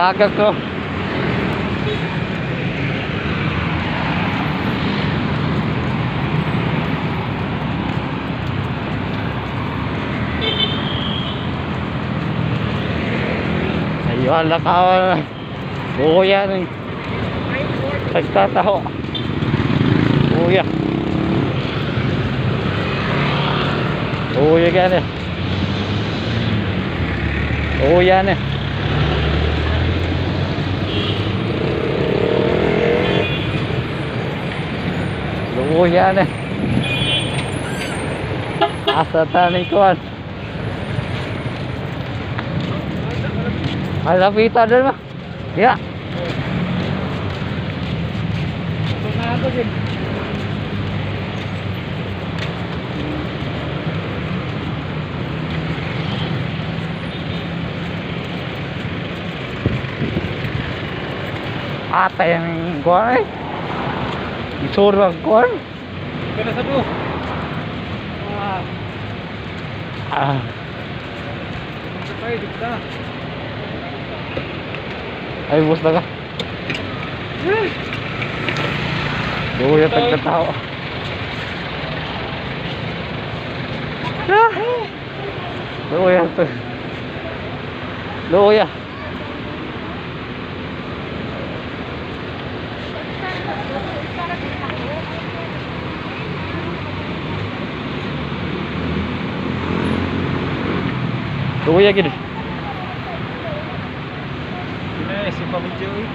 Tagal ko. Ayun, lakaw. Kuya ng nagtataho. Kuya. Kuya gani. Kuya ni. Kuya ni. Asa tani kuan. Ay, lapitan din ba? Ya. Ate yang kuan eh. Isurang kuan. Kena satu. Sampai kita. Ay, bus na ka. Kuya, tagkatao. Kuya, Kuya. Kuya gini. Ini si pemicu.